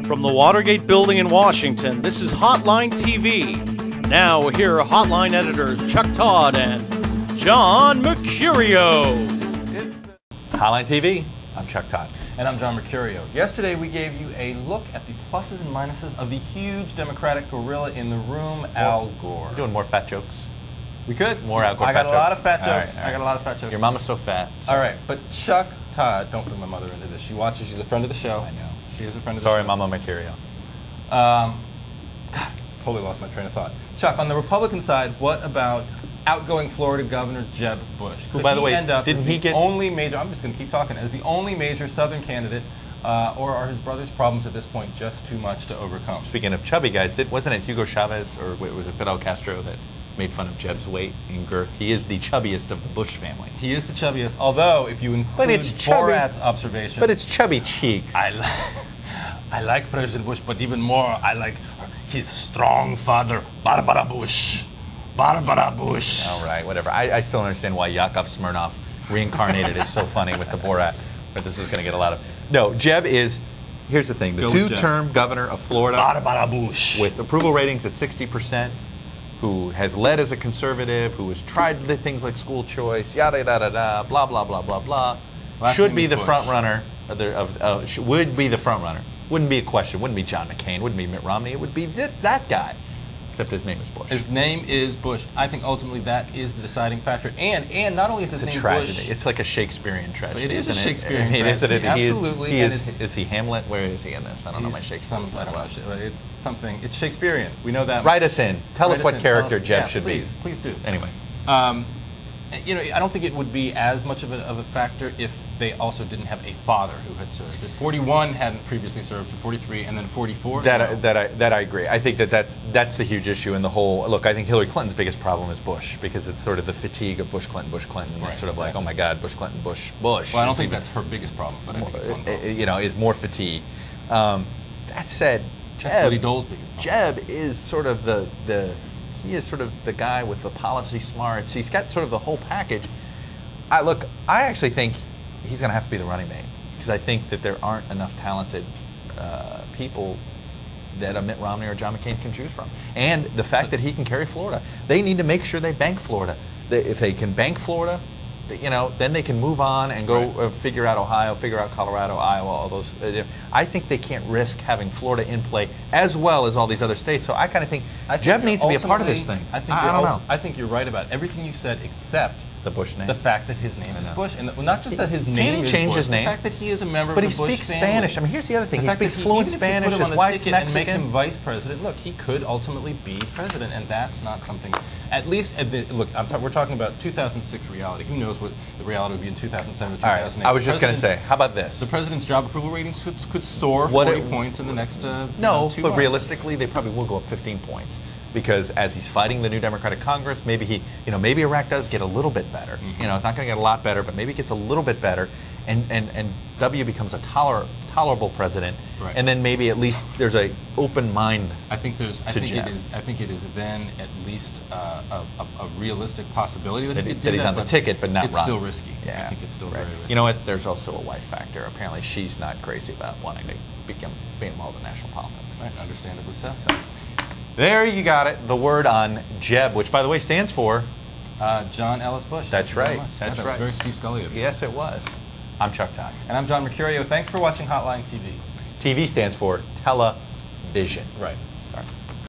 From the Watergate Building in Washington, this is Hotline TV. Now, here are Hotline editors Chuck Todd and John Mercurio. Hotline TV, I'm Chuck Todd. And I'm John Mercurio. Yesterday we gave you a look at the pluses and minuses of the huge Democratic gorilla in the room, Al Gore. We're doing more fat jokes. We could. More Al Gore I got fat a lot jokes. of fat jokes. All right. I got a lot of fat jokes. Your mama's so fat. So. All right, but Chuck Todd, don't bring my mother into this. She watches. She's a friend of the show. I know. She is a friend of the Sorry, show. Mama Mercurio. God, totally lost my train of thought. Chuck, on the Republican side, what about outgoing Florida Governor Jeb Bush? Who, by the way, end up didn't as he the get... only major, I'm just going to keep talking, as the only major Southern candidate, or are his brother's problems at this point just too much to overcome? Speaking of chubby guys, wasn't it Hugo Chavez, or was it Fidel Castro that made fun of Jeb's weight and girth? He is the chubbiest of the Bush family. He is the chubbiest, although if you include Borat's observation... But it's chubby cheeks. I like President Bush, but even more, I like his strong father, Barbara Bush. Barbara Bush. All right, whatever. I still don't understand why Yakov Smirnoff reincarnated is so funny with the Borat, but this is going to get a lot of... No, Jeb is... Here's the thing. The two-term governor of Florida... Barbara Bush. With approval ratings at 60%, who has led as a conservative, who has tried the things like school choice, yada, yada, yada, blah, blah, blah, blah, blah, should be the front runner, would be the front runner. Wouldn't be a question. Wouldn't be John McCain. Wouldn't be Mitt Romney. It would be that guy. Except his name is Bush. His name is Bush. I think ultimately that is the deciding factor. And not only is his name tragedy. Bush... It's like a Shakespearean tragedy. But it is a Shakespearean tragedy. Isn't it? Absolutely. Is he Hamlet? Where is he in this? I don't know my Shakespeare. I don't know. It's something. It's Shakespearean. We know that. Write us in. Tell us what character Jeb should be. Please do. Anyway. You know, I don't think it would be as much of a factor if they also didn't have a father who had served. If 41 hadn't previously served, 43, and then 44. That I agree. I think that's the huge issue in the whole. Look, I think Hillary Clinton's biggest problem is Bush, because it's sort of the fatigue of Bush, Clinton. Right, it's sort of like, oh my God, Bush, Clinton, Bush. Well, I don't think that's her biggest problem, but I think it's one problem. You know, is more fatigue. That said, Jeb is sort of he is sort of the guy with the policy smarts. He's got sort of the whole package. I actually think he's going to have to be the running mate, because I think that there aren't enough talented people that a Mitt Romney or John McCain can choose from. And the fact that he can carry Florida, they need to make sure they bank Florida. If they can bank Florida, you know, then they can move on and go figure out Ohio, figure out Colorado, Iowa, all those. I think they can't risk having Florida in play as well as all these other states. So I kind of think Jeb needs to be a part of this thing. I don't know. I think you're right about everything you said, except the Bush name. The fact that his name is Bush, and not just that his name is change Bush, his name. The fact that he is a member of the Bush family. But he speaks Spanish. I mean, here's the other thing. He speaks fluent Spanish. His wife's Mexican. And make him vice president. Look, he could ultimately be president, and that's not something. At least, look, we're talking about 2006 reality. Who knows what the reality would be in 2007 or 2008? I was just going to say, how about this? The president's job approval ratings could soar 40 points in the next 2 months. Realistically, they probably will go up 15 points. Because as he's fighting the new Democratic Congress, maybe maybe Iraq does get a little bit better. Mm-hmm. You know, it's not going to get a lot better, but maybe it gets a little bit better, and W becomes a tolerable president, and then maybe at least there's a open mind. I think it is then at least a realistic possibility that he's on the ticket, but not. It's still risky. Yeah, I think it's still very risky. You know what? There's also a wife factor. Apparently, she's not crazy about wanting to be involved in national politics. Right, understandably so. There you got it. The word on Jeb, which, by the way, stands for John Ellis Bush. That's right. That's right. right. That was very Steve Scully of you. Yes, it was. I'm Chuck Todd. And I'm John Mercurio. Thanks for watching Hotline TV. TV stands for television. Right. All right.